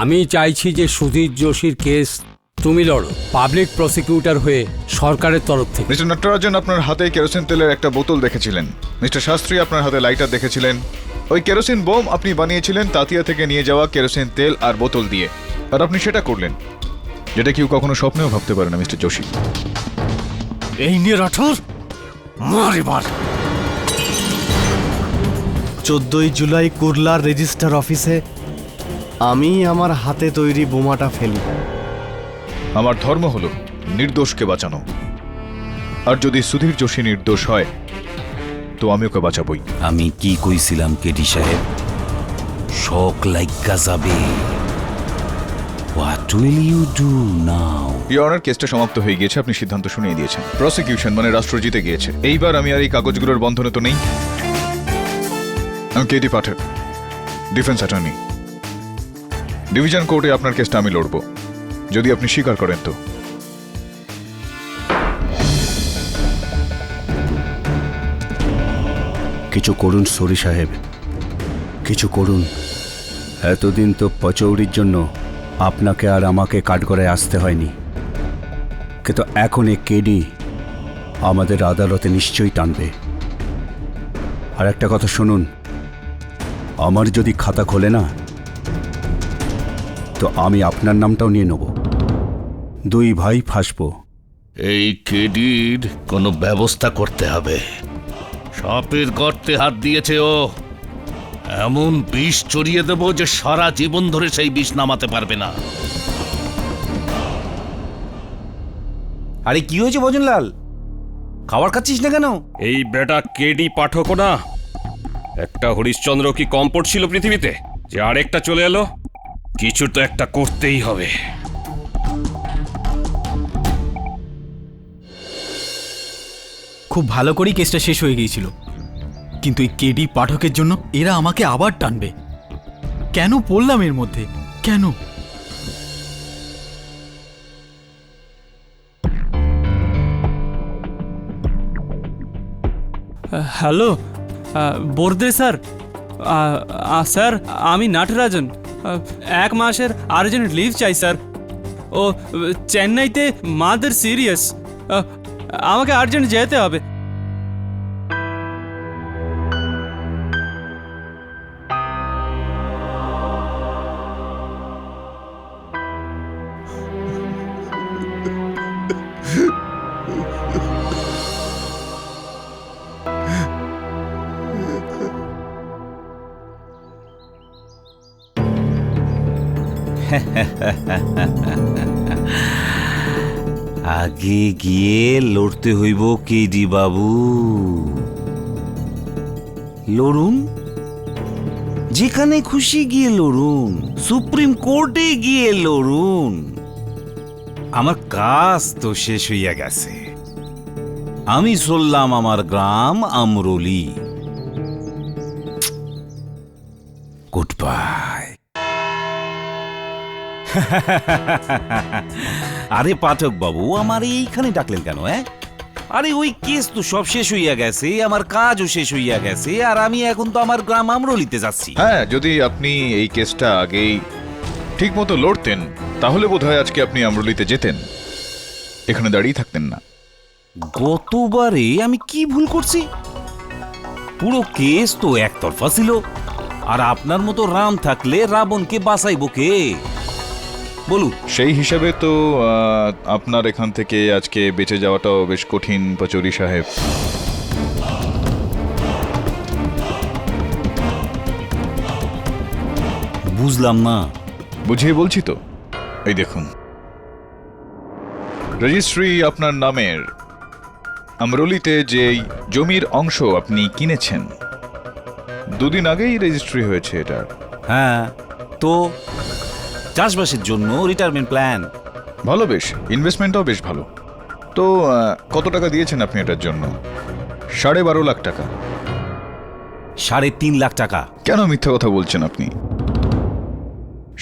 আমি চাইছি যে সুধীর যোশীর কেস তুমি লড়ো, পাবলিক প্রসিকিউটর হয়ে সরকারের তরফ থেকে। মিস্টার নটরাজন, আপনার হাতে কেরোসিন তেলের একটা বোতল দেখেছিলেন। মিস্টার শাস্ত্রী, আপনার হাতে লাইটার দেখেছিলেন। ওই কেরোসিন বোম আপনি বানিয়েছিলেন তাতিয়া থেকে নিয়ে যাওয়া কেরোসিন তেল আর বোতল দিয়ে, আর আপনি সেটা করলেন, যেটা কেউ কখনো স্বপ্নেও ভাবতে পারে না মিস্টার যোশী। এই নিয়ে রাঠোর মার এবার। 14ই জুলাই কুরলার রেজিস্টার অফিসে আমি আমার হাতে তৈরি বোমাটা ফেলি। আমার ধর্ম হলো নির্দোষকে বাঁচানো, আর যদি সুধীর যোশী নির্দোষ হয় তো আমি ওকে বাঁচাবই। আমি কি কইছিলাম কেডি সাহেব? শক লাইগা যাবে। What will you do now? Your honour, কেসটা সমাপ্ত হয়ে গিয়েছে, আপনি সিদ্ধান্ত শুনিয়ে দিয়েছেন। প্রসিকিউশন মানে রাষ্ট্র জিতে গিয়েছে। এইবার আমি আর এই কাগজগুলোর বন্ধনে তো নেই। আমি কেডি পাঠক, ডিফেন্স অ্যাটর্নি। ডিভিশন কোর্টে আপনার কেসটা আমি লড়ব, যদি আপনি স্বীকার করেন তো। কিছু করুন সরি সাহেব, কিছু করুন। এতদিন তো পচৌরির জন্য আপনাকে আর আমাকে কাঠগড়ায় আসতে হয়নি, কিন্তু এখন এ কেডি আমাদের আদালতে নিশ্চয়ই টানবে। আর একটা কথা শুনুন, আমার যদি খাতা খোলে না তো আমি আপনার নামটাও নিয়ে নেব। দুই ভাই ফাঁসবো। এই কেডির কোনো ব্যবস্থা করতে হবে। সাপের গর্তে হাত দিয়েছে ও, এমন বিষ চড়িয়ে দেব যে সারা জীবন ধরে সেই বিষ নামাতে পারবে না। আরে কি হয়েছে ভজনলাল? খাবার খাচ্ছিস না কেন? এই বেটা কেডি পাঠক না, একটা হরিশ্চন্দ্র কি কম পড়ছিল পৃথিবীতে যে আরেকটা চলে এলো? কিছু তো একটা করতেই হবে। খুব ভালো করেই কেসটা শেষ হয়ে গিয়েছিল, কিন্তু এই কেডি পাঠকের জন্য এরা আমাকে আবার টানবে। কেন পড়লাম এর মধ্যে? কেন? Hello Varde sir. স্যার আমি নটরাজন, 1 মাসের আর্জেন্ট লিভ চাই স্যার। ও চেন্নাইতে মাদার সিরিয়াস, আমাকে আর্জেন্ট যেতে হবে। আগে গিয়ে লড়তে হইব কেডি বাবু। লড়ুন, যেখানে খুশি গিয়ে লড়ুন, সুপ্রিম কোর্টে গিয়ে লড়ুন। আমার কাজ তো শেষ হইয়া গেছে। আমি চললাম আমার গ্রাম আমরলি। Good bye. আরে পাঠক বাবু, আমার এইখানে ডাকলেন কেন? আরে ওই কেস তো সব শেষ হইয়া গেছে, আমার কাজও শেষ হইয়া গেছে, আর আমি এখন তো আমার গ্রাম আমরলিতে যাচ্ছি। হ্যাঁ, যদি আপনি এই কেসটা আগেই ঠিক মতো লড়তেন তাহলে বোধহয় আজকে আপনি আমরলিতে যেতেন, এখানে দাঁড়িয়ে থাকতেন না। গতবারে আমি কি ভুল করছি? পুরো কেস তো একতরফা ছিল, আর আপনার মতো রাম থাকলে রাবণকে বাঁচাইব কে বলুন? সেই হিসাবে তো আপনার এখান থেকে আজকে বেঁচে যাওয়াটাও বেশ কঠিন পচৌরি সাহেব। বুঝলাম না। বুঝিয়ে বলছি তো, এই দেখুন, রেজিস্ট্রি আপনার নামের। আমরলিতে যে জমির অংশ আপনি কিনেছেন, 2 দিন আগেই রেজিস্ট্রি হয়েছে এটার। হ্যাঁ, তো চাষবাসের জন্য রিটায়ারমেন্ট প্ল্যান। ভালো, বেশ, ইনভেস্টমেন্টটাও বেশ ভালো। তো কত টাকা দিয়েছেন আপনি এটার জন্য? 12.5 লাখ টাকা। 3.5 লাখ টাকা? কেন মিথ্যা কথা বলছেন আপনি?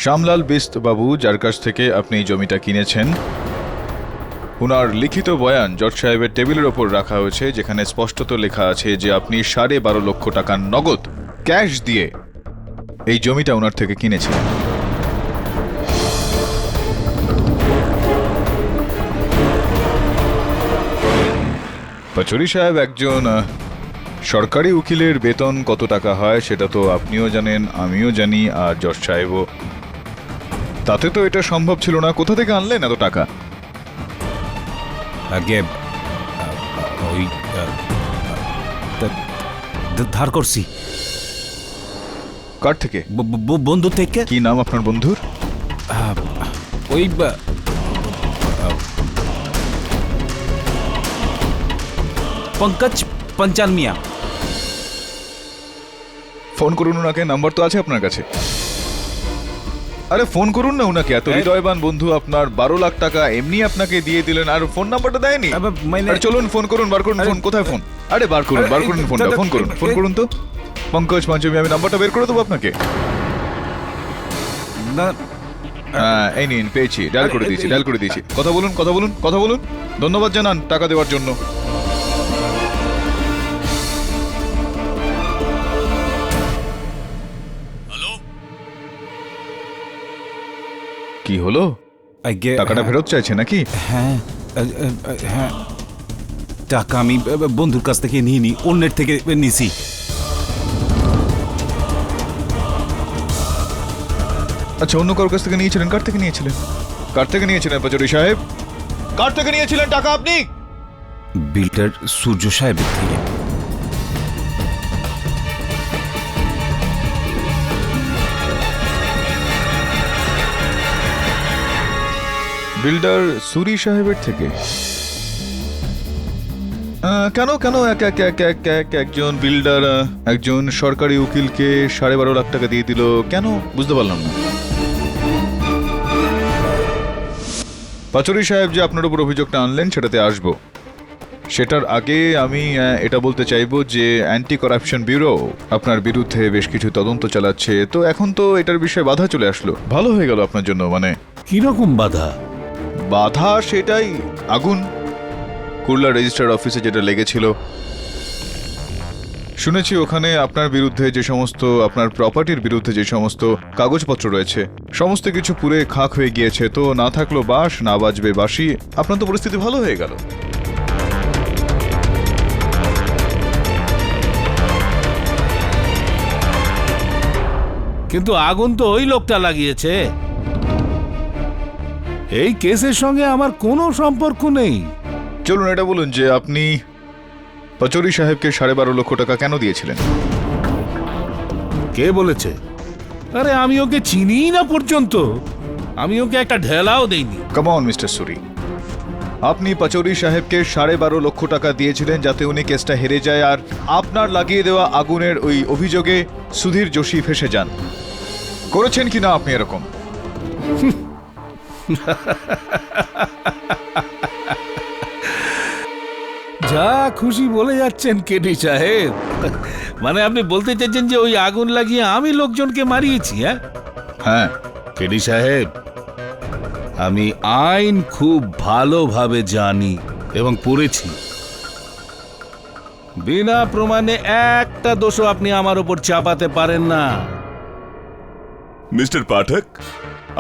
শ্যামলাল বিস্ত বাবু, যার কাছ থেকে আপনি এই জমিটা কিনেছেন, ওনার লিখিত বয়ান জজ সাহেবের টেবিলের ওপর রাখা হয়েছে, যেখানে স্পষ্টত লেখা আছে যে আপনি 12.5 লক্ষ টাকা নগদ ক্যাশ দিয়ে এই জমিটা ওনার থেকে কিনেছেন। পাচৌরি সাহেব, একজন সরকারি উকিলের বেতন কত টাকা হয় সেটা তো আপনিও জানেন, আমিও জানি, আর জজ সাহেবও। তাতে তো এটা সম্ভব ছিল না। কোথা থেকে আনলেন এত টাকা? আগে ওই ধার করছি কার থেকে? বন্ধু থেকে। কি নাম আপনার বন্ধুর? ওই পঙ্কজ পঞ্চাল মিয়া। ফোন করুন ওনাকে, নাম্বার তো আছে আপনার কাছে। আরে ফোন করুন না ওনাকে। এত হৃদয়বান বন্ধু আপনার 12 লাখ টাকা এমনি আপনাকে দিয়ে দিলেন, আর ফোন নাম্বারটা দেয়নি। আরে চলুন ফোন করুন, বার করুন ফোন। কোথায় ফোন? আরে বার করুন ফোনটা, ফোন করুন তো। পঙ্কজ পঞ্চমী, আমি নাম্বারটা বের করে দেবো আপনাকে। হ্যাঁ, এই নিন, পেয়েছি, ডায়াল করে দিয়েছি। কথা বলুন। ধন্যবাদ জানান টাকা দেওয়ার জন্য। কি হলো? টাকাটা ফেরত চাইছে নাকি? হ্যাঁ হ্যাঁ, টাকা আমি বন্ধুর কাছ থেকে নিয়ে নি, অন্যের থেকে নিছি। আচ্ছা, অন্য কারোর কাছ থেকে নিয়েছিলেন? কার থেকে নিয়েছিলেন পাচৌরি সাহেব? কার থেকে নিয়েছিলেন টাকা আপনি? বিল্ডার সূর্য সাহেবের থেকে। বিল্ডার সুরি সাহেবের থেকে? কেন একজন বিল্ডার একজন সরকারি উকিলকে 12.5 লাখ টাকা দিয়ে দিল কেন? বুঝতে পারলাম না। পাচৌরি সাহেব, যে আপনার উপর অভিযোগটা আনলেন সেটাতে আসবো। সেটার আগে আমি এটা বলতে চাইবো যে অ্যান্টি করাপশন ব্যুরো আপনার বিরুদ্ধে বেশ কিছু তদন্ত চালাচ্ছে। তো এখন তো এটার বিষয়ে বাধা চলে আসলো। ভালো হয়ে গেল আপনার জন্য। মানে কিরকম বাধা? সেটাই, আগুন কুরলা রেজিস্ট্রার অফিসে যেটা লেগেছিল। শুনেছি ওখানে আপনার বিরুদ্ধে যে সমস্ত, আপনার প্রপার্টির বিরুদ্ধে যে সমস্ত কাগজপত্র রয়েছে সমস্ত কিছু পুরে খাক হয়ে গিয়েছে। তো না থাকলো বাঁশ, না বাজবে বাঁশি। আপনার তো পরিস্থিতি ভালো হয়ে গেল। কিন্তু আগুন তো ওই লোকটা লাগিয়েছে। এই কেসের সঙ্গে আমার কোনো সম্পর্ক নেই। চলুন এটা বলুন যে আপনি পাচৌরি সাহেবকে 12.5 লক্ষ টাকা কেন দিয়েছিলেন? কে বলেছে? আরে আমি ওকে চিনি না পর্যন্ত। আমি ওকে একটা ঢেলাও দেইনি। কাম অন মিস্টার সুরি, আপনি পাচৌরি সাহেবকে 12.5 লক্ষ টাকা দিয়েছিলেন যাতে উনি কেসটা হেরে যায়, আর আপনার লাগিয়ে দেওয়া আগুনের ওই অভিযোগে সুধীর যোশী ফেসে যান। করেছেন কিনা আপনি এরকম? যা খুশি বলে যাচ্ছেন কেডি সাহেব। মানে আপনি বলতে চাইছেন যে ওই আগুন লাগিয়ে আমি লোকজনকে মারিয়েছি? হ্যাঁ কেডি সাহেব, আমি আইন খুব ভালোভাবে জানি এবং পড়েছি। বিনা প্রমাণে একটা দোষও আপনি আমার উপর চাপাতে পারেন না। মিস্টার পাঠক,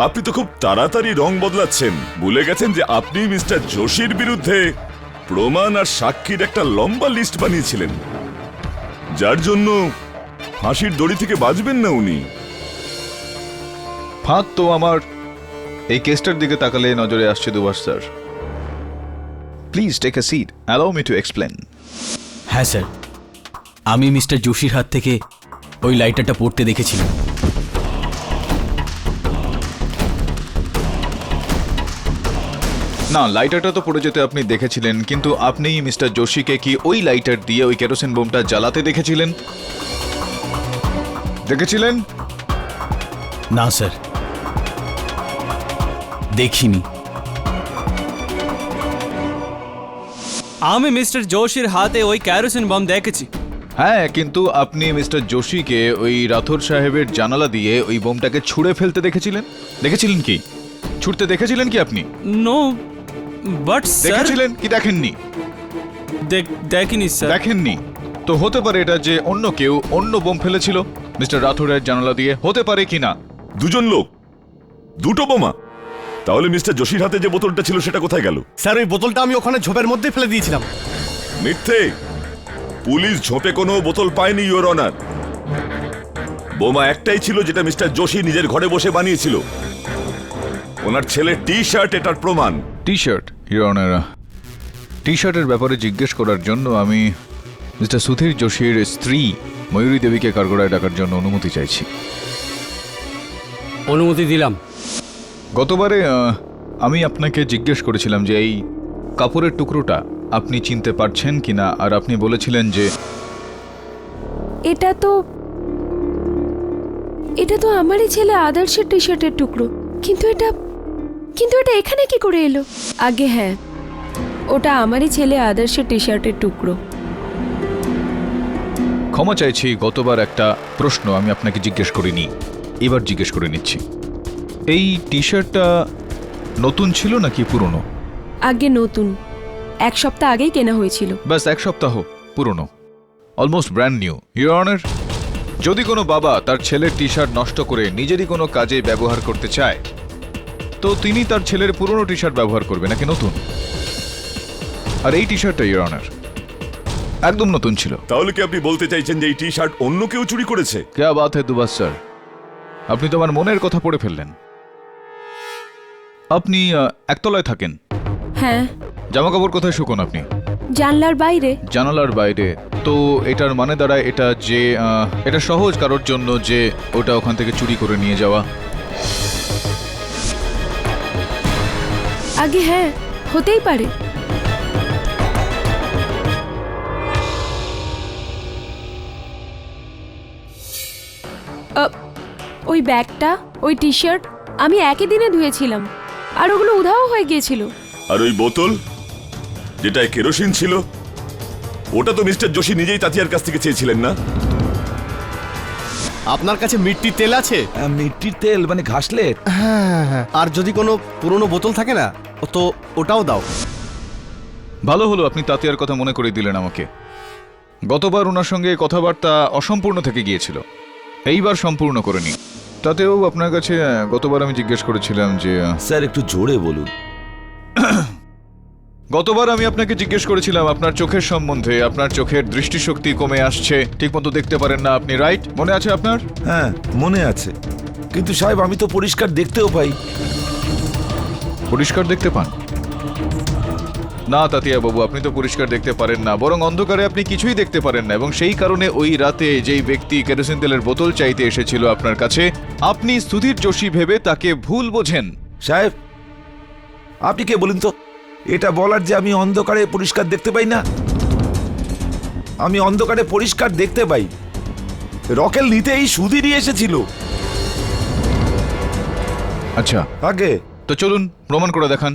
আপনি তো খুব তাড়াতাড়ি রং বদলাচ্ছেন। ভুলে গেছেন যে আপনি মিস্টার যোশীর বিরুদ্ধে প্রমাণ আর সাক্ষীর একটা লম্বা লিস্ট বানিয়েছিলেন, যার জন্য ফাঁসির দড়ি থেকে বাঁচবেন না উনি। ফাঁদ তো আমার এই কেসটার দিকে তাকালে নজরে আসছে দুবার sir. Please take a seat, allow me to explain. হ্যাঁ স্যার, আমি মিস্টার যোশীর হাত থেকে ওই লাইটারটা পড়তে দেখেছিলাম। না, লাইটারটা তো পড়ে যেতে আপনি দেখেছিলেন, কিন্তু আপনি মিস্টার যোশীকে কি ওই লাইটার দিয়ে ওই কেরোসিন বোমটা জ্বালাতে দেখেছিলেন? না স্যার, দেখিনি। আমি মিস্টার যোশীর হাতে ওই ক্যারোসিন বম দেখেছি। হ্যাঁ, কিন্তু আপনি মিস্টার যোশীকে ওই রাথোর সাহেবের জানালা দিয়ে ওই বোমটাকে ছুঁড়ে ফেলতে দেখেছিলেন কি? ছুটতে দেখেছিলেন কি আপনি? নো, বাট দেখেছিলেন কি দেখেননি? দেখিনি স্যার। দেখেননি তো হতে পারে এটা যে অন্য কেউ অন্য বোম ফেলেছিল মিস্টার রাথোরের জানালা দিয়ে, হতে পারে কিনা? দুজন লোক, দুটো বোমা। তাহলে মিস্টার যোশীর হাতে যে বোতলটা ছিল সেটা কোথায় গেল? স্যার, ওই বোতলটা আমি ওখানে ঝোপের মধ্যে ফেলে দিয়েছিলাম। মিথ্যে। পুলিশ ঝোপে কোনো বোতল পায়নি, ইওর অনার। বোমা একটাই ছিল, যেটা মিস্টার যোশী নিজের ঘরে বসে বানিয়েছিল। ওনার ছেলের টি শার্ট এটার প্রমাণ। টি শার্ট, ইওর অনার, টি শার্টের ব্যাপারে জিজ্ঞেস করার জন্য আমি মিস্টার সুধীর যোশীর স্ত্রী ময়ূরী দেবীকে কাঠগড়ায় ডাকার জন্য অনুমতি চাইছি। অনুমতি দিলাম। গতবারে আমি আপনাকে জিজ্ঞেস করেছিলাম যে এই কাপড়ের টুকরোটা আপনি চিনতে পারছেন কিনা, আর আপনি বলেছিলেন যে এটা তো আমারই ছেলে আদর্শের টি শার্টের টুকরো। কিন্তু এটা এখানে কি করে এলো? আগে হ্যাঁ, ওটা আমারই ছেলে আদর্শের টি শার্টের টুকরো। ক্ষমা চাইছি, গতবার একটা প্রশ্ন আমি আপনাকে জিজ্ঞেস করিনি, এবার জিজ্ঞেস করে নিচ্ছি। এই টি শার্টটা নতুন ছিল নাকি পুরনো? আগে নতুন, 1 সপ্তাহ আগেই কেনা হয়েছিল। ব্যাস 1 সপ্তাহ পুরনো, almost brand new. Your honour, যদি কোনো বাবা তার ছেলের টি শার্ট নষ্ট করে নিজেরই কোনো কাজে ব্যবহার করতে চায়, তো তিনি তার ছেলের পুরনো টি শার্ট ব্যবহার করবে নাকি নতুন? আর এই টি শার্টটা ইওর অনার একদম নতুন ছিল। তাহলে কি আপনি বলতে চাইছেন যে এই টি শার্ট অন্য কেউ চুরি করেছে? ক্যা বাত হে দুবাস স্যার, আপনি তো আমার মনের কথা পড়ে ফেললেন। আপনি একতলায় থাকেন? হ্যাঁ। জামা কাপড় কোথায় শুকোন আপনি? জানলার বাইরে। জানালার বাইরে? তো এটার মানে দাঁড়ায় এটা যে এটা সহজ কারোর জন্য যে ওটা ওখান থেকে চুরি করে নিয়ে যাওয়া। আগে হ্যাঁ, হতেই পারে। ওই ব্যাগটা, ওই টি শার্ট আমি একই দিনে ধুয়েছিলাম, আর ওগুলো উধাও হয়ে গিয়েছিল। আর ওই বোতল যেটায় কেরোসিন ছিল, ওটা তো মিস্টার যোশী নিজেই তাতিয়ার কাছ থেকে চেয়েছিলেন না? আপনার কাছে মিট্টির তেল আছে? মিট্টির তেল মানে ঘাসলেট? হ্যাঁ, আর যদি কোনো পুরনো বোতল থাকে না, তো ওটাও দাও। ভালো হলো আপনি তাতিয়ার কথা মনে করে দিলেন আমাকে। গতবার ওনার সঙ্গে কথাবার্তা অসম্পূর্ণ থেকে গিয়েছিল, এইবার সম্পূর্ণ করেনি। তাতেও আপনার কাছে গতবার আমি জিজ্ঞেস করেছিলাম যে স্যার একটু জোরে বলুন। গতবার আমি আপনাকে জিজ্ঞেস করেছিলাম আপনার চোখের সম্বন্ধে। আপনার চোখের দৃষ্টিশক্তি কমে আসছে, ঠিকমতো দেখতে পারেন না আপনি, রাইট? মনে আছে আপনার? হ্যাঁ মনে আছে, কিন্তু সাহেব আমি তো পরিষ্কার দেখতেও পাই। পরিষ্কার দেখতে পান না তাতিয়া বাবু, আপনি তো পরিষ্কার দেখতে পারেন না, বরং অন্ধকারে আপনি কিছুই দেখতে পারেন না। এবং সেই কারণে ওই রাতে যেই ব্যক্তি কেরোসিন তেলের বোতল চাইতে এসেছিল আপনার কাছে, আপনি সুধীর যোশী ভেবে তাকে ভুল বোঝেন। সাহেব আপনি কে বলুন তো? এটা বলার যে আমি অন্ধকারে পরিষ্কার দেখতে পাই না? আমি অন্ধকারে পরিষ্কার দেখতে পাই। রকেল নিতে এই সুধীরই এসেছিল। আচ্ছা আগে তো চলুন প্রমাণ করে দেখান।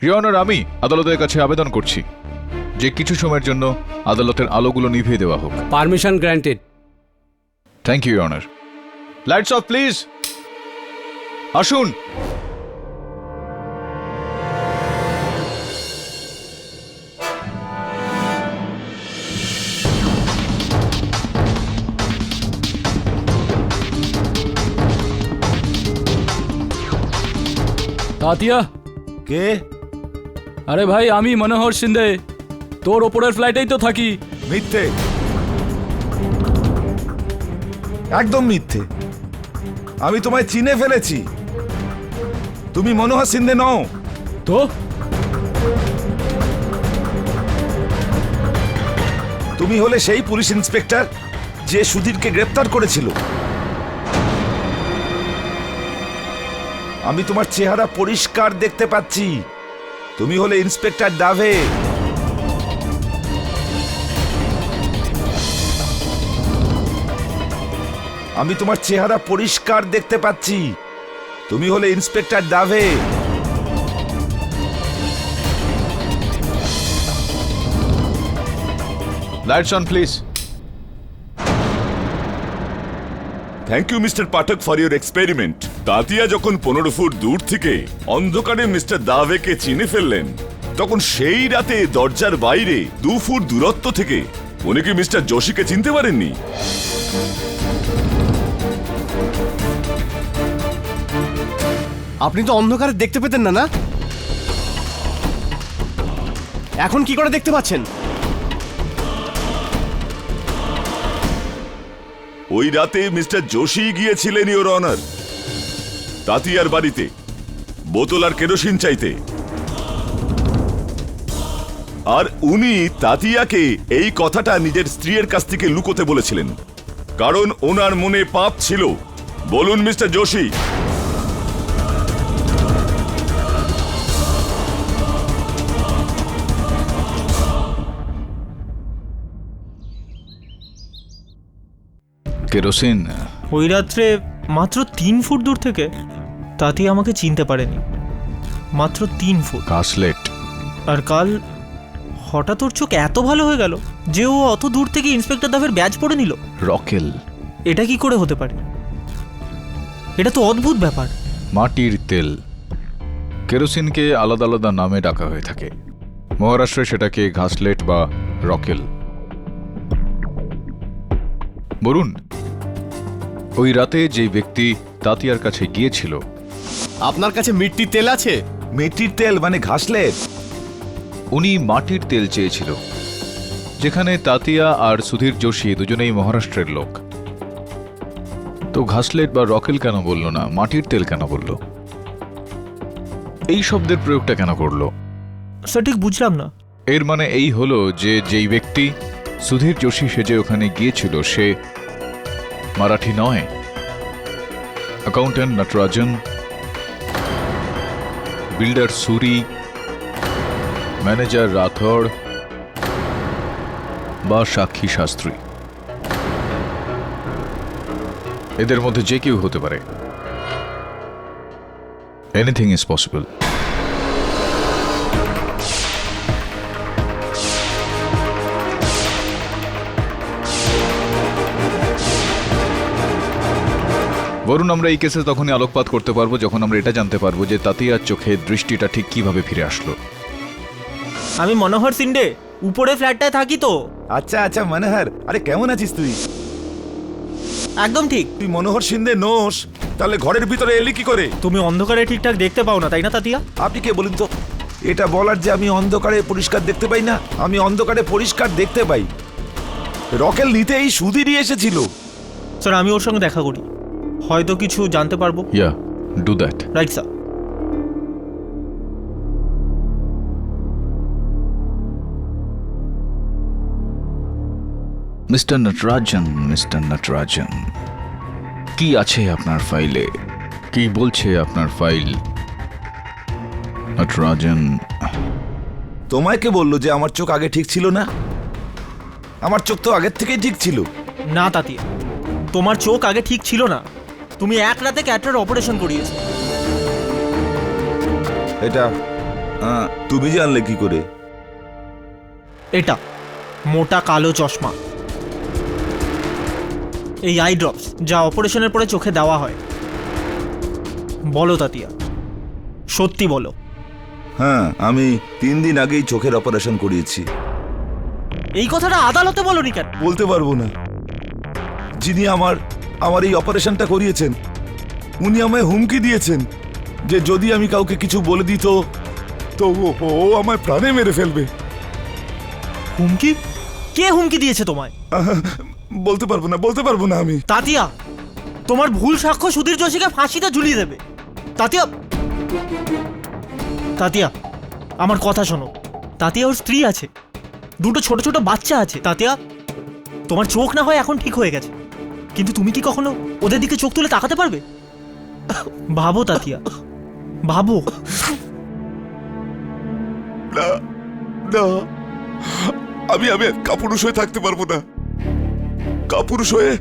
ইওর অনার, আমি আদালতের কাছে আবেদন করছি যে কিছু সময়ের জন্য আদালতের আলোগুলো নিভিয়ে দেওয়া হোক। Permission granted. Thank you your honour. Lights off please. আসুন। তাতিয়া, কে? আরে ভাই আমি মনোহর সিন্ধে, তোর ওপরের ফ্লাইটেই তো থাকি। মিথ্যে, একদম মিথ্যে। আমি তোমায় চিনে ফেলেছি, তুমি মনোহর সিন্ধে নও। তো তুমি হলে সেই পুলিশ ইন্সপেক্টর যে সুধীরকে গ্রেপ্তার করেছিল। আমি তোমার চেহারা পরিষ্কার দেখতে পাচ্ছি, তুমি হলে ইন্সপেক্টর ডাভে। আমি তোমার চেহারা পরিষ্কার দেখতে পাচ্ছি, তুমি হলে inspector Dave. Lights on please. Thank you mister Pathak for your experiment. Tatya যখন 15 ফুট দূর থেকে অন্ধকারে মিস্টার দাভেকে চিনে ফেললেন, তখন সেই রাতে দরজার বাইরে 2 ফুট দূরত্ব থেকে উনি কি মিস্টার যোশীকে চিনতে পারেননি? আপনি তো অন্ধকারে দেখতে পেতেন না, না? এখন কি করে দেখতে পাচ্ছেন? ওই রাতে মিস্টার যোশী গিয়েছিলেন ইওর অনার তাতিয়ার বাড়িতে বোতল আর কেরোসিন চাইতে। আর উনি তাতিয়াকে এই কথাটা নিজের স্ত্রীর কাছ থেকে লুকোতে বলেছিলেন, কারণ ওনার মনে পাপ ছিল। বলুন মিস্টার যোশী। কেরোসিন ওই রাত্রে মাত্র 3 ফুট দূর থেকে তাতিয়া আমাকে চিনতে পারেনি, মাত্র 3 ফুট। কাসলেট। আর কাল হঠাৎ ওর চোখ এত ভালো হয়ে গেল যে ও অত দূর থেকে ইন্সপেক্টর দাভের ব্যাজ পরে নিল। রকেল। এটা কি করে হতে পারে? এটা তো অদ্ভুত ব্যাপার। মাটির তেল। কেরোসিনকে আলাদা আলাদা নামে ডাকা হয়ে থাকে। মহারাষ্ট্রে সেটাকে ঘাসলেট বা রকেল। বলুন, ওই রাতে যে ব্যক্তি তাতিয়ার কাছে গিয়েছিল, আপনার কাছে মিট্টির তেল আছে? মেটির তেল মানে ঘাসলেট? উনি মাটির তেল চেয়েছিল, যেখানে তাতিয়া আর সুধীর যোশী দুজনেই মহারাষ্ট্রের লোক। তো ঘাসলেট বা রকেল কেন বলল না, মাটির তেল কেন বলল? এই শব্দের প্রয়োগটা কেন করলো? সঠিক বুঝলাম না। এর মানে এই হলো যে যেই ব্যক্তি সুধীর যোশী সেজে ওখানে গিয়েছিল সে মারাঠি নয়। অ্যাকাউন্ট্যান্ট নটরাজন, বিল্ডার সুরি, ম্যানেজার রাথোড় বা সাক্ষী শাস্ত্রী, এদের মধ্যে যে কেউ হতে পারে। Anything is possible. বরুণ, আমরা এই কেসে তখনই আলোকপাত করতে পারবো যখন আমরা এটা জানতে পারবো যে তাতিয়ার চোখে দৃষ্টিটা ঠিক কিভাবে ফিরে আসলো। আমি মনোহর সিন্ডে, উপরে ফ্ল্যাটটায় থাকি তো। আচ্ছা আচ্ছা মনোহর, আরে কেমন আছিস তুই? একদম ঠিক। তুই মনোহর সিন্ধে নোস, তাহলে ঘরের ভিতরে এলি কি করে? তুমি অন্ধকারে ঠিকঠাক দেখতে পাও না, তাই না তাতিয়া? আপনি কে বলুন তো? এটা বলার যে আমি অন্ধকারে পরিষ্কার দেখতে পাই না, আমি অন্ধকারে পরিষ্কার দেখতে পাই। রকেল নিতে এই সুধীরই এসেছিল। স্যার, আমি ওর সঙ্গে দেখা করি, হয়তো কিছু জানতে পারবো। Yeah, do that. Right sir. Mister Natarajan, কি আছে আপনার ফাইলে? কি বলছে আপনার ফাইল? নটরাজন, তোমায় কে বললো যে আমার চোখ আগে ঠিক ছিল না? আমার চোখ তো আগের থেকেই ঠিক ছিল। না তাতিয়া, তোমার চোখ আগে ঠিক ছিল না। তুমি এক রাতে ক্যাটার অপারেশন করিয়েছো। এটা তুমি জানলে কি করে? এটা মোটা কালো চশমা, এই আই ড্রপস যা অপারেশনের পরে চোখে দেওয়া হয়। বলো তাতিয়া, সত্যি বলো। হ্যাঁ, আমি 3 দিন আগেই চোখের অপারেশন করিয়েছি। এই কথাটা আদালতে বলোনি কেন? বলতে পারবো না। যিনি আমার এই অপারেশনটা করিয়েছেন উনি আমায় হুমকি দিয়েছেন যে যদি আমি কাউকে কিছু বলে দিত তো ও আমায় প্রাণে মেরে ফেলবে। হুমকি? কে হুমকি দিয়েছে তোমায়? বলতে পারবো না আমি। তাতিয়া, তোমার ভুল সাক্ষ্য সুধীর যোশীকে ফাঁসিতে ঝুলিয়ে দেবে। তাতিয়া, আমার কথা শোনো। তাতিয়া ওর স্ত্রী আছে, 2 ছোট ছোট বাচ্চা আছে। তাতিয়া, তোমার চোখ না হয় এখন ঠিক হয়ে গেছে, কিন্তু তুমি কি কখনো ওদের দিকে চোখ তুলে তাকাতে পারবে? ভাবো তাতিয়া, ভাবো। না, আমি কাপুরুষ হয়ে থাকতে পারবো না। কাপুরুষ হয়ে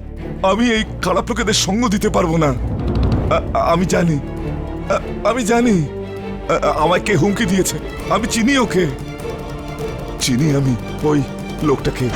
আমি এই খারাপ লোকেদের সঙ্গ দিতে পারবো না। আমি জানি আমায় কে হুমকি দিয়েছে। আমি চিনি ওকে, চিনি আমি ওই লোকটাকে।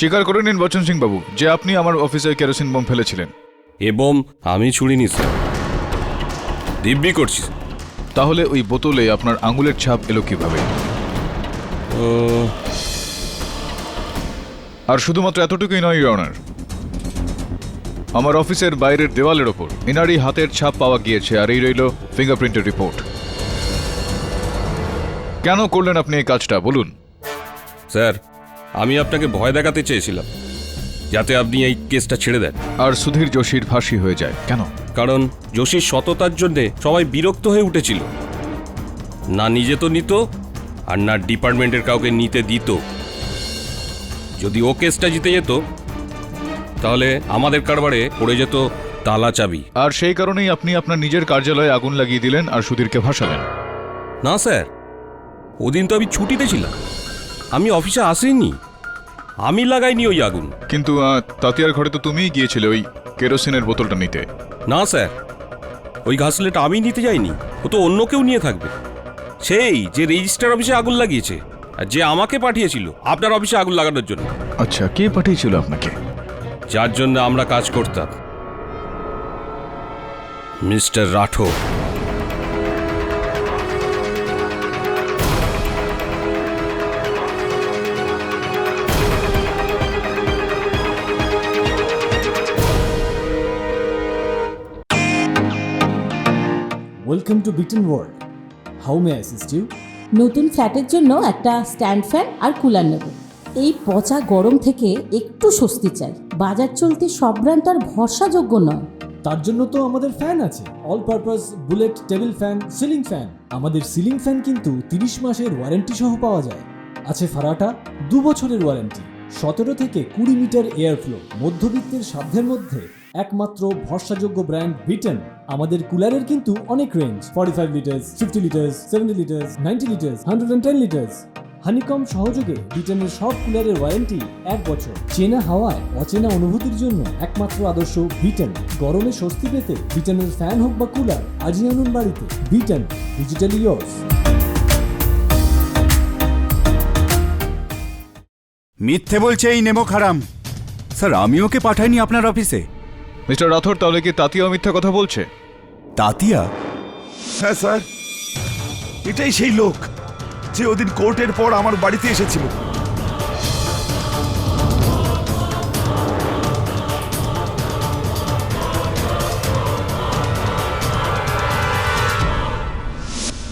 স্বীকার করে নিন বচন সিং বাবু যে আপনি আমার অফিসে কেরোসিন বোম ফেলেছিলেন। এ বোম আমি ছুড়িনি স্যার, দিব্যি করছি। তাহলে ওই বোতলে আপনার আঙুলের ছাপ এলো কিভাবে? আর শুধুমাত্র এতটুকুই নয় ইওর অনার, আমার অফিসের বাইরের দেওয়ালের ওপর এনারই হাতের ছাপ পাওয়া গিয়েছে, আর এই রইল ফিঙ্গারপ্রিন্টের রিপোর্ট। কেন করলেন আপনি এই কাজটা বলুন? স্যার, আমি আপনাকে ভয় দেখাতে চেয়েছিলাম যাতে আপনি এই কেসটা ছেড়ে দেন। আর সুধীর যোশীর ফাঁসি হয়ে যায় কেন? কারণ যোশীর সততার জন্যে সবাই বিরক্ত হয়ে উঠেছিল। না নিজে তো নিত, আর না ডিপার্টমেন্টের কাউকে নিতে দিত। যদি ও কেসটা জিতে যেত তাহলে আমাদের কারবারে পড়ে যেত তালা চাবি। আর সেই কারণেই আপনি আপনার নিজের কার্যালয়ে আগুন লাগিয়ে দিলেন আর সুধীরকে ভাসালেন? না স্যার, ওদিন তো আমি ছুটিতে ছিলাম, আমি অফিসে আসিনি, আমি লাগাইনি ওই আগুন। কিন্তু তাতিয়ার ঘরে তো তুমিই গিয়েছিলে ওই কেরোসিনের বোতলটা নিতে। না স্যার, ওই ঘাসলেটা আমি নিতে যাইনি, ও তো অন্য কেউ নিয়ে থাকবে। সেই যে রেজিস্ট্রার অফিসে আগুন লাগিয়েছে আর যে আমাকে পাঠিয়েছিল আপনার অফিসে আগুন লাগানোর জন্য। আচ্ছা, কে পাঠিয়েছিল আপনাকে? যার জন্য আমরা কাজ করতাম, mister Rathore. Welcome to Bitten World. How may assist you? নতুন ফ্ল্যাটের জন্য একটা স্ট্যান্ড ফ্যান আর কুলার নেব। এই পচা গরম থেকে একটু স্বস্তি চাই। বাজার চলতে সব ব্র্যান্ড আর ভরসাযোগ্য নয়। তার জন্য তো আমাদের ফ্যান আছে, all purpose bullet table fan, ceiling fan. আমাদের সিলিং ফ্যান কিন্তু 30 মাসের ওয়ারেন্টি সহ পাওয়া যায়। আছে ফারাটা 2 বছরের ওয়ারেন্টি, 17 থেকে 20 মিটার এয়ার ফ্লো, মধ্যবিত্তের সাধ্যের মধ্যে একমাত্র ভরসাযোগ্য ব্র্যান্ড বিটেন। আমাদের কুলারের কিন্তু অনেক range, 45 litres, 50 litres, 70 litres, 90 litres, 110 litres. Honeycomb সহযোগে বিটেনের সব কুলারের ওয়ারেন্টি 1 বছর। চেনা হাওয়ায় অচেনা অনুভূতির জন্য একমাত্র আদর্শ বিটেন। গরমে স্বস্তি পেতে বিটেনের ফ্যান হোক বা কুলার আজই আনুন বাড়িতে। Beaten, digitally yours. মিথ্যে বলছে এই নেমো খারাম। স্যার, আমি ওকে পাঠাইনি আপনার অফিসে। মিস্টার রাথোর, তাহলে কি তাতিয়াও মিথ্যা কথা বলছে? তাতিয়া? হ্যাঁ স্যার, এটাই সেই লোক যে ওদিন কোর্টের পর আমার বাড়িতে এসেছিল।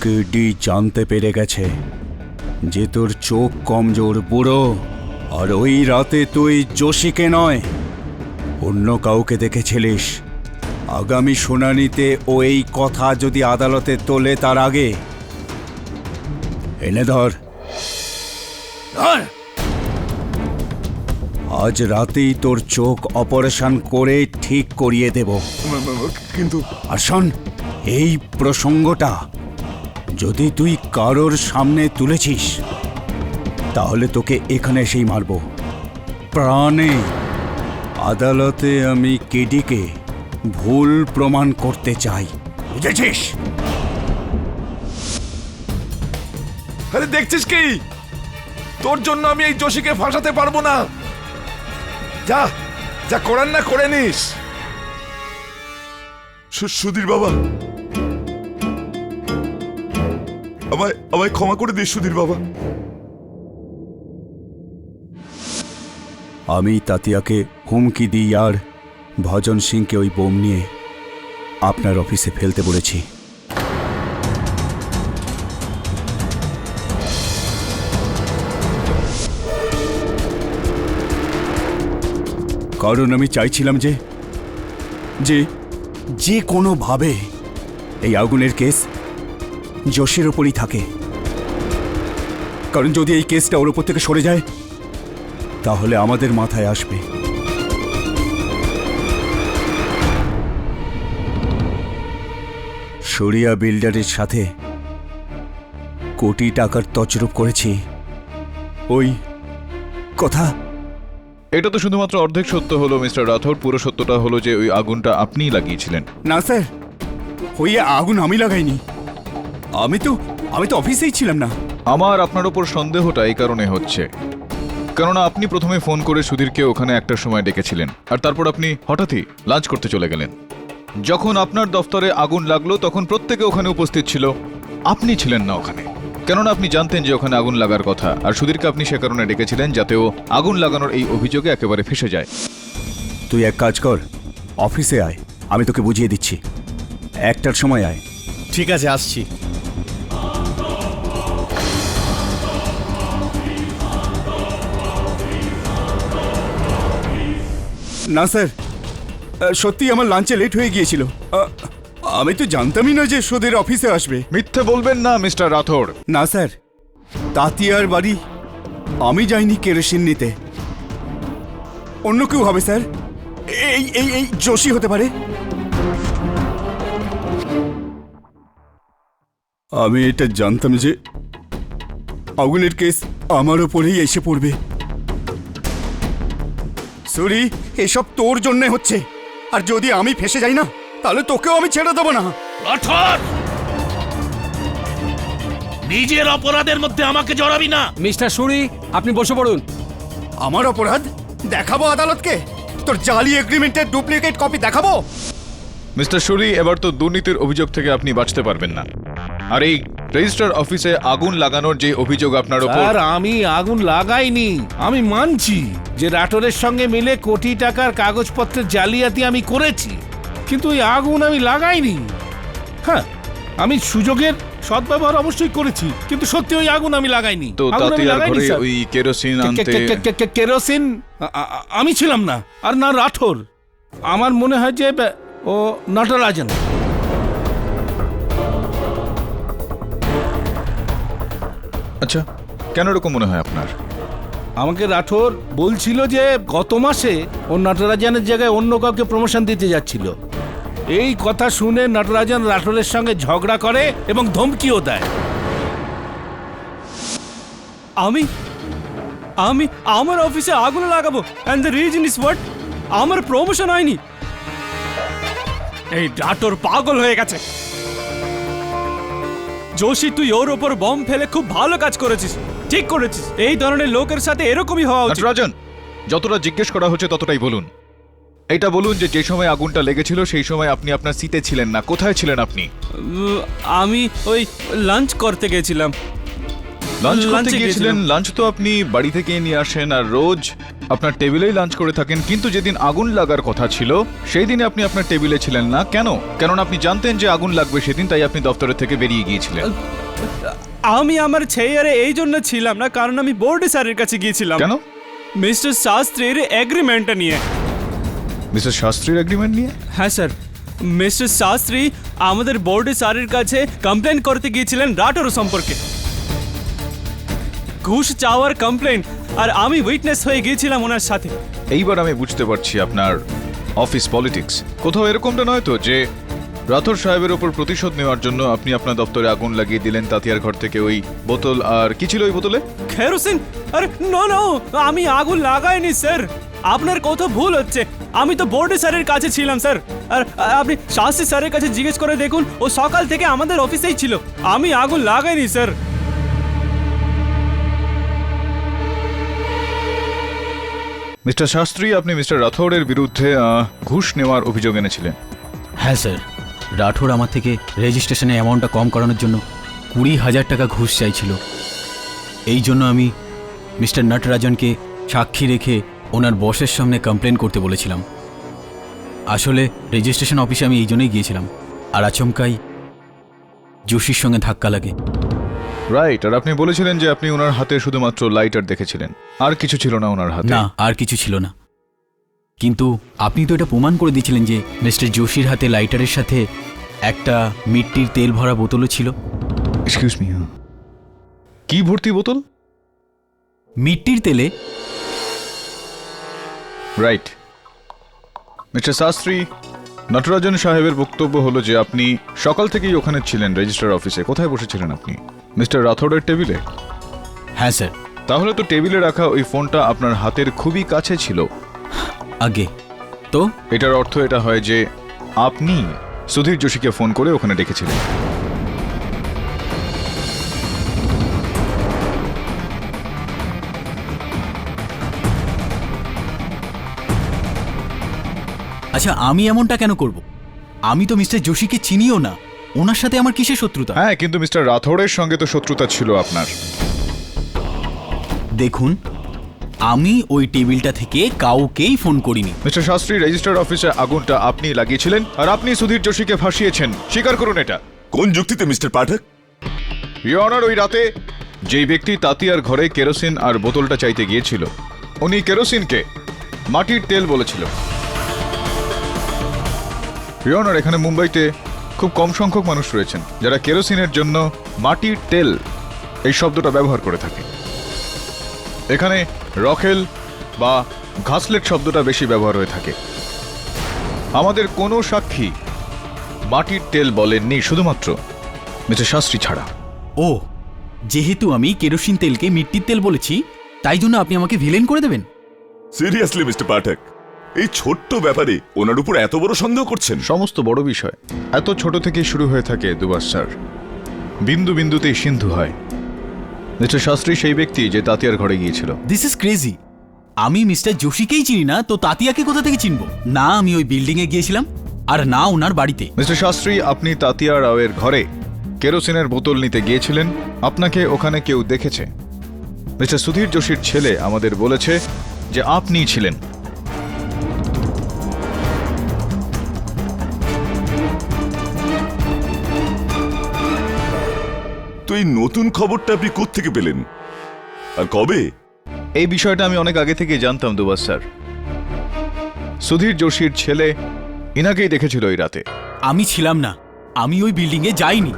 কেডি জানতে পেরে গেছে যে তোর চোখ কমজোর বুড়ো, আর ওই রাতে তুই যোশীকে নয় অন্য কাউকে দেখেছিলিস। আগামী শুনানিতে ও এই কথা যদি আদালতে তোলে তার আগে এনে ধর। আজ রাতেই তোর চোখ অপারেশন করে ঠিক করিয়ে দেব। কিন্তু আর শোন, এই প্রসঙ্গটা যদি তুই কারোর সামনে তুলেছিস তাহলে তোকে এখানে এসেই মারব প্রাণে। আদালতে আমি কেডিকে ভুল প্রমাণ করতে চাই, বুঝেছিস? আরে দেখছিস কি, তোর জন্য আমি এই যোশীকে ফাঁসাতে পারবো না। যা যা করার না করে নিস। সুধীর বাবা, আমায় ক্ষমা করে দিস সুধীর বাবা। আমি তাতিয়াকে হুমকি দিই আর ভজন সিংকে ওই বোম নিয়ে আপনার অফিসে ফেলতে বলেছি। কারণ আমি চাইছিলাম যে যে যে কোনোভাবে এই আগুনের কেস যোশীর ওপরই থাকে। কারণ যদি এই কেসটা ওর ওপর থেকে সরে যায় তাহলে আমাদের মাথায় আসবে। শরিয়া বিল্ডারের সাথে কোটি টাকার তছরূপ করেছি, ওই কথা। এটা তো শুধুমাত্র অর্ধেক সত্য হলো মিস্টার রাথোর। পুরো সত্যটা হলো যে ওই আগুনটা আপনিই লাগিয়েছিলেন। না স্যার, ওই আগুন আমি লাগাইনি। আমি তো অফিসেই ছিলাম না। আমার আপনার উপর সন্দেহটা এই কারণে হচ্ছে কেননা আপনি প্রথমে ফোন করে সুধীরকে ওখানে একটার সময় ডেকেছিলেন আর তারপর আপনি হঠাৎই লাঞ্চ করতে চলে গেলেন। যখন আপনার দফতরে আগুন লাগলো তখন প্রত্যেকে ওখানে উপস্থিত ছিল, আপনি ছিলেন না ওখানে, কেননা আপনি জানতেন যে ওখানে আগুন লাগার কথা আর সুধীরকে আপনি সে কারণে ডেকেছিলেন যাতে ও আগুন লাগানোর এই অভিযোগে একেবারে ফেঁসে যায়। তুই এক কাজ কর, অফিসে আয়, আমি তোকে বুঝিয়ে দিচ্ছি। একটার সময় আয়। ঠিক আছে, আসছি। না স্যার, সত্যি আমার লাঞ্চে লেট হয়ে গিয়েছিল। আমি তো জানতামই না যে সুধীর অফিসে আসবে। মিথ্যে বলবেন না মিস্টার রাথোর। না স্যার, তাতিয়ার বাড়ি আমি যাইনি কেরোসিন নিতে, অন্য কেউ হবে স্যার। এই এই এই যোশী হতে পারে। আমি এটা জানতাম যে আগুনের কেস আমার ওপরেই এসে পড়বে। সরি, এসব তোর জন্য হচ্ছে, আর যদি আমি ফেসে যাই না তাহলে তোকেও আমি ছেড়ে দেবো না। রাঠোর, নিজের অপরাধের মধ্যে আমাকে জড়াবি না। মিস্টার সুরি, আপনি বসে পড়ুন। আমার অপরাধ দেখাবো আদালতকে? তোর জালি এগ্রিমেন্টের ডুপ্লিকেট কপি দেখাবো? মিস্টার সুরি, এবার তো দুর্নীতির অভিযোগ থেকে আপনি বাঁচতে পারবেন না। আর এই রেজিস্ট্রার অফিসে আগুন লাগানোর যে অভিযোগ আপনার উপর। স্যার, আমি আগুন লাগাইনি। আমি মানছি যে রাঠোরের সঙ্গে মিলে কোটি টাকার কাগজপত্রের জালিয়াতি আমি করেছি, কিন্তু ওই আগুন আমি লাগাইনি। হ্যাঁ, আমি সুযোগের সদ্ব্যবহার অবশ্যই করেছি, কিন্তু সত্যি ওই আগুন আমি লাগাইনি। তো আগুন আমি তাতিয়ার লাগাইনি, ঘরে স্যার। ওই কেরোসিন আনতে কেরোসিন আমি ছিলাম না, আর না রাঠোর। আমার মনে হয় যে ও নটরাজন। আচ্ছা, কেন এরকম মনে হয় আপনার? আমাকে রাঠোর বলছিল যে গত মাসে ও নটরাজনের জায়গায় অন্য কাউকে প্রমোশন দিতে যাচ্ছিল। এই কথা শুনে নটরাজন রাঠোরের সঙ্গে ঝগড়া করে এবং ধমকিও দেয়। আমি আমি আমার অফিসে আগুন লাগাবো, and the reason is what? আমার প্রমোশন হয়নি। এই রাঠোর পাগল হয়ে গেছে। যোশী, তুই ওর ওপর বম ফেলে খুব ভালো কাজ করেছিস, ঠিক করেছিস। এই ধরনের লোকের সাথে এরকমই হওয়া উচিত। নটরাজন, যতটা জিজ্ঞেস করা হচ্ছে ততটাই বলুন। এটা বলুন যে যে সময় আগুনটা লেগেছিল সেই সময় আপনি আপনার সিটে ছিলেন না। কোথায় ছিলেন আপনি? আমি ওই লাঞ্চ করতে গেছিলাম। লাঞ্চ করতে লাঞ্চে গিয়েছিলেন? গেছিলাম। লাঞ্চ তো আপনি বাড়ি থেকে নিয়ে আসেন আর রোজ আপনার টেবিলেই লাঞ্চ করে থাকেন, কিন্তু যেদিন আগুন লাগার কথা ছিল সেই দিনে আপনি আপনার টেবিলে ছিলেন না। কেন? কেননা আপনি জানতেন যে আগুন লাগবে সেদিন, তাই আপনি দপ্তরের থেকে বেরিয়ে গিয়েছিলেন। আমি আমার চেয়ারে এই জন্য ছিলাম না কারণ আমি বোর্ডে স্যারের কাছে গিয়েছিলাম। কেন? মিস্টার শাস্ত্রীর এগ্রিমেন্টটা নিয়ে। মিস্টার শাস্ত্রীর এগ্রিমেন্ট নিয়ে? হ্যাঁ স্যার, মিস্টার শাস্ত্রী আমাদের বোর্ডে স্যারের কাছে কমপ্লেন করতে গিয়েছিলেন রাঠোর সম্পর্কে। ঘুষ চাওয়ার কমপ্লেন, আর আমি উইটনেস হয়ে গিয়েছিলাম ওনার সাথে। এইবার আমি বুঝতে পারছি আপনার অফিস পলিটিক্স। কোথাও এরকমটা নয় তো যে রাথোর সাহেবের ওপর প্রতিশোধ নেওয়ার জন্য আপনি আপনার দপ্তরে আগুন লাগিয়ে দিলেন তাতিয়ার ঘর থেকে ওই বোতল, আর কি ছিল ওই বোতলে? কেরোসিন। আরে নো নো, আমি আগুন লাগাইনি স্যার, আপনার কত ভুল হচ্ছে। আমি তো বোর্ডে স্যারের কাছে ছিলাম স্যার, আর আপনি শাস্ত্রী স্যারের কাছে জিজ্ঞেস করে দেখুন, ও সকাল থেকে আমাদের অফিসেই ছিল। আমি আগুন লাগাইনি স্যার। মিস্টার শাস্ত্রী, আপনি মিস্টার রাথোরের বিরুদ্ধে ঘুষ নেওয়ার অভিযোগ এনেছিলেন। হ্যাঁ স্যার, রাঠোর আমার থেকে রেজিস্ট্রেশনের অ্যামাউন্টটা কম করানোর জন্য 20,000 টাকা ঘুষ চাইছিল। এই জন্য আমি মিস্টার নটরাজনকে সাক্ষী রেখে ওনার বসের সামনে কমপ্লেন করতে বলেছিলাম। আসলে রেজিস্ট্রেশন অফিসে আমি এই জন্যই গিয়েছিলাম, আর আচমকাই যোশীর সঙ্গে ধাক্কা লাগে। রাইট, আর আপনি বলেছিলেন যে আপনি ওনার হাতে শুধুমাত্র লাইটার দেখেছিলেন, আর কিছু ছিল না ওনার হাতে। না, আর কিছু ছিল না। কিন্তু আপনি তো এটা প্রমাণ করে দিয়েছিলেন যে মিস্টার যোশীর হাতে লাইটারের সাথে একটা মিট্টির তেল ভরা বোতলও ছিল। এক্সকিউজ মি, কি ভর্তি বোতল? মিট্টির তেলে। রাইট। মিস্টার শাস্ত্রী, নটরাজন সাহেবের বক্তব্য হলো যে আপনি সকাল থেকেই ওখানে ছিলেন রেজিস্ট্রার অফিসে। কোথায় বসেছিলেন আপনি? মিস্টার রাথোরের টেবিলে? হ্যাঁ স্যার। তাহলে তো টেবিলে রাখা ওই ফোনটা আপনার হাতের খুবই কাছে ছিল। আগে তো এটার অর্থ এটা হয় যে আপনি সুধীর যোশীকে ফোন করে ওখানে ডেকেছিলেন। আচ্ছা আমি এমনটা কেন করব? আমি তো মিস্টার যোশীকে চিনিও না, ওনার সাথে আমার কিসের শত্রুতা? হ্যাঁ, কিন্তু মিস্টার রাথোড়ের সঙ্গে তো শত্রুতা ছিল আপনার। দেখুন, আমি ওই টেবিলটা থেকে কাউকেই ফোন করিনি। মিস্টার শাস্ত্রী, রেজিস্টার অফিসে আগুনটা আপনি লাগিয়েছিলেন আর আপনি সুধীর যোশীকে ফাঁসিয়েছেন। স্বীকার করুন এটা। কোন যুক্তিতে মিস্টার পাঠক? ইওর অনার, ওই রাতে যেই ব্যক্তি তাতিয়ার ঘরে কেরোসিন আর বোতলটা চাইতে গিয়েছিল, উনি কেরোসিনকে মাটির তেল বলেছিল। ইওর অনার, এখানে মুম্বাইতে খুব কম সংখ্যক মানুষ রয়েছেন যারা কেরোসিনের জন্য মাটির তেল এই শব্দটা ব্যবহার করে থাকে। এখানে রকেল বা ঘাসলেট শব্দটা বেশি ব্যবহার হয়ে থাকে। আমাদের কোনো সাক্ষী মাটির তেল বলেননি, শুধুমাত্র মিস্টার শাস্ত্রী ছাড়া। ও, যেহেতু আমি কেরোসিন তেলকে মিট্টির তেল বলেছি, তাই জন্য আপনি আমাকে ভিলেন করে দেবেন? সিরিয়াসলি মিস্টার পাঠক, এই ছোট্ট ব্যাপারে ওনার উপর এত বড় সন্দেহ করছেন? সমস্ত বড় বিষয় এত ছোট থেকেই শুরু হয়ে থাকে দুবাস স্যার। বিন্দু বিন্দুতেই সিন্ধু হয়। মিস্টার শাস্ত্রী সেই ব্যক্তি যে তাতিয়ার ঘরে গিয়েছিল। This is crazy. আমি মিস্টার যোশীকেই চিনি না, তো তাতিয়াকে কোথা থেকে চিনবো? না আমি ওই বিল্ডিংয়ে গিয়েছিলাম, আর না ওনার বাড়িতে। মিস্টার শাস্ত্রী, আপনি তাতিয়া রাওয়ের ঘরে কেরোসিনের বোতল নিতে গিয়েছিলেন। আপনাকে ওখানে কেউ দেখেছে। মিস্টার সুধীর যোশীর ছেলে আমাদের বলেছে যে আপনিই ছিলেন। তো এই নতুন খবরটা আপনি কোত্থেকে পেলেন আর কবে? এই বিষয়টা আমি অনেক আগে থেকে জানতাম দুবাস স্যার। সুধীর যোশীর ছেলে ইনাকেই দেখেছিল ওই রাতে। আমি ছিলাম না, আমি ওই বিল্ডিংয়ে যাইনি।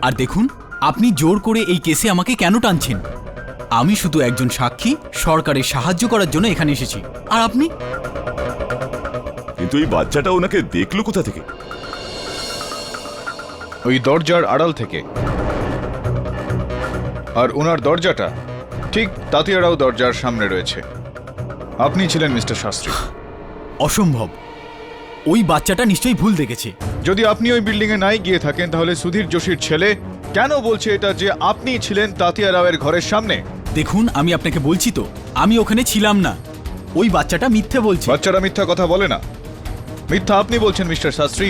আর দেখুন, আপনি জোর করে এই কেসে আমাকে কেন টানছেন? আমি শুধু একজন সাক্ষী, সরকারের সাহায্য করার জন্য এখানে এসেছি। আর আপনি? কিন্তু এই বাচ্চাটা ওনাকে দেখলো কোথা থেকে? ওই দরজার আড়াল থেকে। আর ওনার দরজাটা ঠিক তাতিয়ারাও দরজার সামনে রয়েছে। আপনি ছিলেন মিস্টার শাস্ত্রী। অসম্ভব, ওই বাচ্চাটা নিশ্চয়ই ভুল দেখেছে। যদি আপনি ওই বিল্ডিংয়ে নাই গিয়ে থাকেন, তাহলে সুধীর যোশীর ছেলে কেন বলছে এটা যে আপনি ছিলেন তাতিয়া রাওয়ের ঘরের সামনে? দেখুন, আমি আপনাকে বলছি তো, আমি ওখানে ছিলাম না। ওই বাচ্চাটা মিথ্যে বলছে। বাচ্চারা মিথ্যা কথা বলে না। মিথ্যা আপনি বলছেন মিস্টার শাস্ত্রী।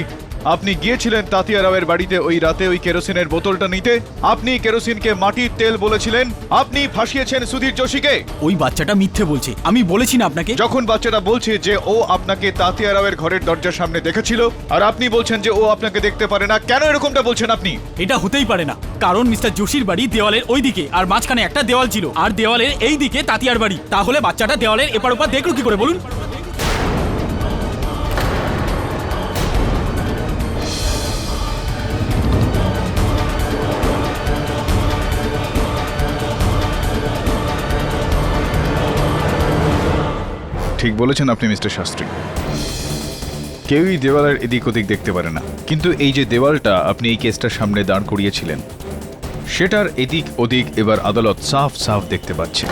আপনি গিয়েছিলেন তাতিয়া রাওয়ের বাড়িতে ওই রাতে ওই কেরোসিনের বোতলটা নিতে। আপনি কেরোসিনকে মাটির তেল বলেছিলেন। আপনি ফাঁসিয়েছেন সুধীর যোশীকে। ওই বাচ্চাটা মিথ্যে বলছে, আমি বলেছি না আপনাকে? যখন বাচ্চাটা বলছে যে ও আপনাকে তাতিয়া রাওয়ের ঘরের দরজার সামনে দেখেছিল, আর আপনি বলছেন যে ও আপনাকে দেখতে পারে না, কেন এরকমটা বলছেন আপনি? এটা হতেই পারে না, কারণ মিস্টার যোশীর বাড়ি দেওয়ালের ওই দিকে, আর মাঝখানে একটা দেওয়াল ছিল, আর দেওয়ালের এই দিকে তাতিয়ার বাড়ি। তাহলে বাচ্চাটা দেওয়ালের এপার ওপার দেখলো কি করে বলুন? ঠিক বলেছেন আপনি মিস্টার শাস্ত্রী। কেউই দেওয়ালের এদিক ওদিক দেখতে পারে না, কিন্তু এই যে দেওয়ালটা আপনি এই কেসটার সামনে দাঁড় করিয়েছিলেন, সেটার এদিক ওদিক এবার আদালত সাফ সাফ দেখতে পাচ্ছে।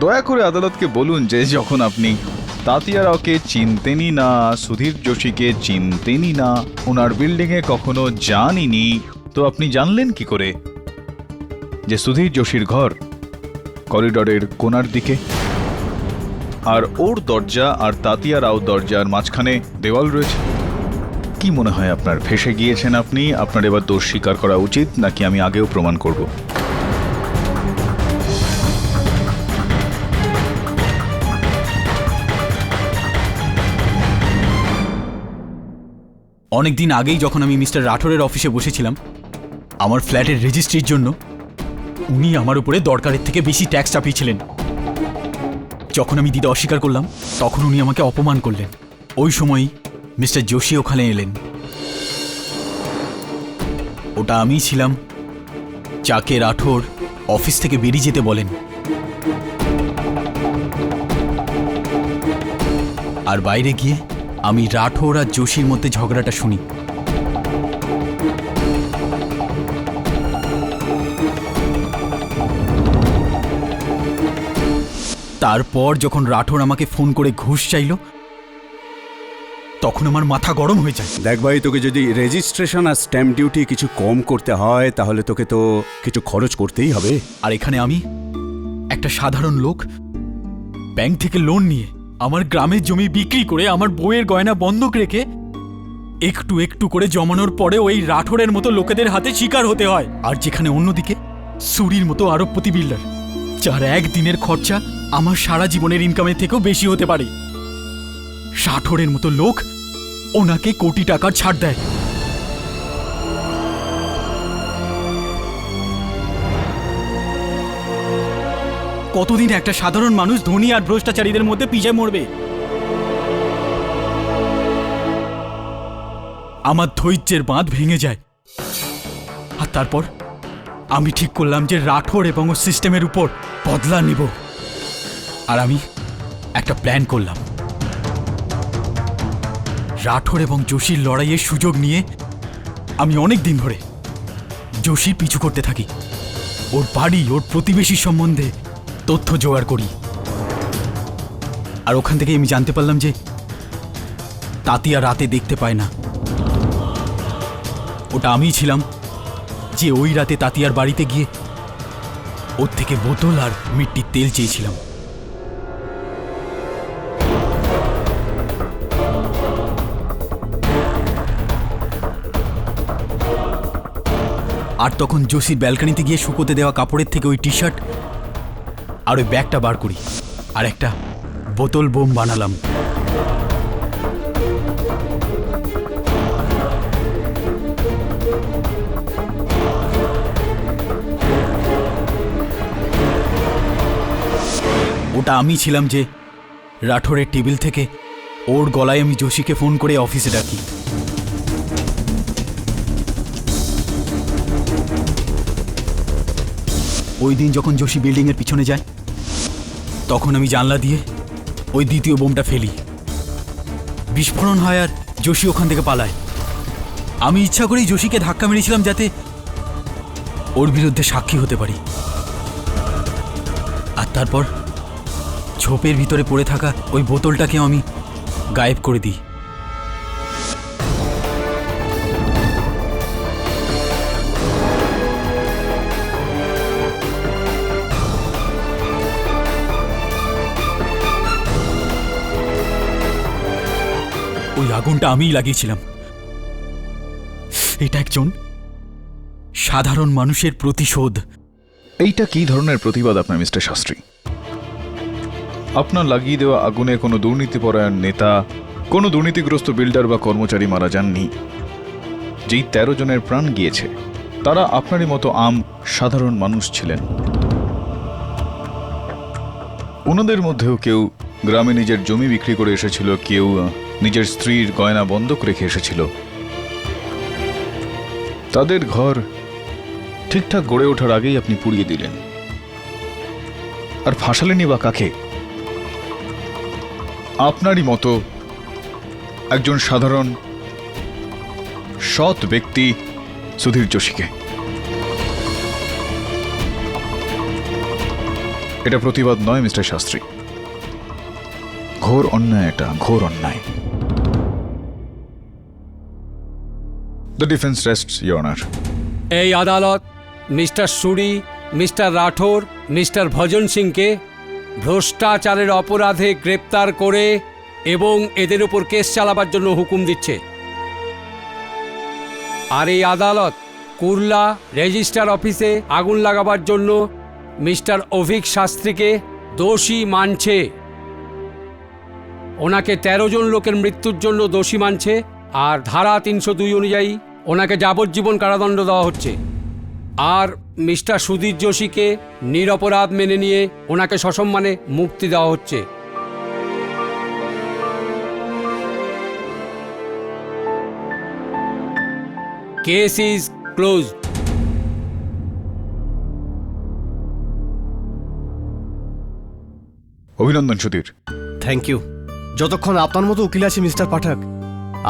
দয়া করে আদালতকে বলুন যে যখন আপনি তাতিয়া রাওকে চিনতেনই না, সুধীর যোশীকে চিনতেনই না, ওনার বিল্ডিংয়ে কখনো যানইনি, তো আপনি জানলেন কি করে যে সুধীর যোশীর ঘর করিডোরের কোণার দিকে, আর ওর দরজা আর তাতিয়া রাও দরজার মাঝখানে দেওয়াল রয়েছে? কি মনে হয় আপনার, ফেঁসে গিয়েছেন আপনি? আপনার এবার দোষ স্বীকার করা উচিত, নাকি আমি আগেও প্রমাণ করব? অনেকদিন আগেই যখন আমি মিস্টার রাঠোরের অফিসে বসেছিলাম আমার ফ্ল্যাটের রেজিস্ট্রির জন্য, উনি আমার উপরে দরকারের থেকে বেশি ট্যাক্স চাপিয়েছিলেন। যখন আমি দিতে অস্বীকার করলাম, তখন উনি আমাকে অপমান করলেন। ওই সময়ই মিস্টার যোশী ওখানে এলেন। ওটা আমিই ছিলাম যাকে রাঠোর অফিস থেকে বেরিয়ে যেতে বলেন। আর বাইরে গিয়ে আমি রাঠোর আর যোশীর মধ্যে ঝগড়াটা শুনি। তারপর যখন রাঠোর আমাকে ফোন করে ঘুষ চাইল, তখন আমার মাথা গরম হয়ে যায়। দেখ ভাই, তোকে যদি রেজিস্ট্রেশন আর স্ট্যাম্প ডিউটি কিছু কম করতে হয়, তাহলে তোকে তো কিছু খরচ করতেই হবে। আর এখানে আমি একটা সাধারণ লোক ব্যাংক থেকে লোন নিয়ে আমার গ্রামের জমি বিক্রি করে আমার বইয়ের গয়না বন্ধক রেখে একটু একটু করে জমানোর পরে ওই রাঠোরের মতো লোকেদের হাতে শিকার হতে হয়। আর যেখানে অন্যদিকে সুরির মতো আরবপতি বিল্ডার, যার একদিনের খরচা আমার সারা জীবনের ইনকামের থেকেও বেশি হতে পারে, রাঠোরের মতো লোক ওনাকে কোটি টাকার ছাড় দেয়। কতদিন একটা সাধারণ মানুষ ধনী আর ভ্রষ্টাচারীদের মধ্যে পিছে মরবে? আমার ধৈর্যের বাঁধ ভেঙে যায়। আর তারপর আমি ঠিক করলাম যে রাঠোর এবং ওর সিস্টেমের উপর বদলা নিব। আর আমি একটা প্ল্যান করলাম। রাঠোর এবং যোশীর লড়াইয়ের সুযোগ নিয়ে আমি অনেক দিন ধরে যোশীর পিছু করতে থাকি। ওর বাড়ি, ওর প্রতিবেশী সম্বন্ধে তথ্য জোগাড় করি। আর ওখান থেকে আমি জানতে পারলাম যে তাতিয়া রাতে দেখতে পায় না। ওটা আমিই ছিলাম যে ওই রাতে তাতিয়ার বাড়িতে গিয়ে ওর থেকে বোতল আর মিট্টির তেল চেয়েছিলাম। আর তখন যোশীর ব্যালকনিতে গিয়ে শুকোতে দেওয়া কাপড়ের থেকে ওই টি শার্ট আর ওই ব্যাগটা বার করি আর একটা বোতল বোম বানালাম। ওটা আমি ছিলাম যে রাঠোরের টেবিল থেকে ওর গলায় আমি যোশীকে ফোন করে অফিসে ডাকি। ওই দিন যখন যোশী বিল্ডিংয়ের পিছনে যায়, তখন আমি জানলা দিয়ে ওই দ্বিতীয় বোমটা ফেলি। বিস্ফোরণ হয় আর যোশী ওখান থেকে পালায়। আমি ইচ্ছা করেই যোশীকে ধাক্কা মেরেছিলাম যাতে ওর বিরুদ্ধে সাক্ষী হতে পারি। আর তারপর ঝোপের ভিতরে পড়ে থাকা ওই বোতলটাকেও আমি গায়েব করে দিই। ওই আগুনটা আমিই লাগিয়েছিলাম। এটা একজন সাধারণ মানুষের প্রতিশোধ। এইটা কি ধরনের প্রতিবাদ আপনার মিস্টার শাস্ত্রী? আপনার লাগিয়ে দেওয়া আগুনে কোনো দুর্নীতিপরায়ণ নেতা, কোনো দুর্নীতিগ্রস্ত বিল্ডার বা কর্মচারী মারা যাননি। যেই 13 জনের প্রাণ গিয়েছে তারা আপনারই মতো সাধারণ মানুষ ছিলেন। ওনাদের মধ্যেও কেউ গ্রামে নিজের জমি বিক্রি করে এসেছিল, কেউ নিজের স্ত্রীর গয়না বন্ধক রেখে এসেছিল। তাদের ঘর ঠিকঠাক গড়ে ওঠার আগেই আপনি পুড়িয়ে দিলেন। আর ফাঁসালেনি বা কাকে? আপনারই মতো একজন সাধারণ সৎ ব্যক্তি সুধীর যোশীকে। এটা প্রতিবাদ নয় মিস্টার শাস্ত্রী, ঘোর অন্যায়। এটা ঘোর অন্যায়। The defence রেস্টস your honour. এই আদালত মিস্টার সুরি, মিস্টার রাঠোর, মিস্টার ভজন সিংকে ভ্রষ্টাচারের অপরাধে গ্রেপ্তার করে এবং এদের উপর কেস চালাবার জন্য হুকুম দিচ্ছে। আর এই আদালত কুরলা রেজিস্ট্রার অফিসে আগুন লাগাবার জন্য মিস্টার অভিক শাস্ত্রীকে দোষী মানছে। ওনাকে 13 জন লোকের মৃত্যুর জন্য দোষী মানছে। আর ধারা 302 অনুযায়ী ওনাকে যাবজ্জীবন কারাদণ্ড দেওয়া হচ্ছে। আর মিস্টার সুধীর যোশীকে নিরপরাধ মেনে নিয়ে ওনাকে সসম্মানে মুক্তি দেওয়া হচ্ছে। Case is closed. অভিনন্দন সুধীর। Thank you. যতক্ষণ আপনার মতো উকিল আছে মিস্টার পাঠক,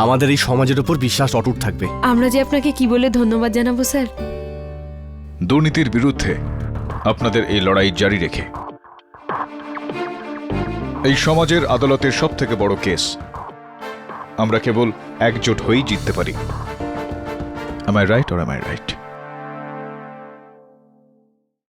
আমাদের এই সমাজের উপর বিশ্বাস অটুট থাকবে। আমরা যে আপনাকে কি বলে ধন্যবাদ জানাবো স্যার। দুর্নীতির বিরুদ্ধে আপনাদের এই লড়াই জারি রেখে এই সমাজের আদালতের সবথেকে বড় কেস আমরা কেবল একজোট হয়েই জিততে পারি। Am I right or am I right?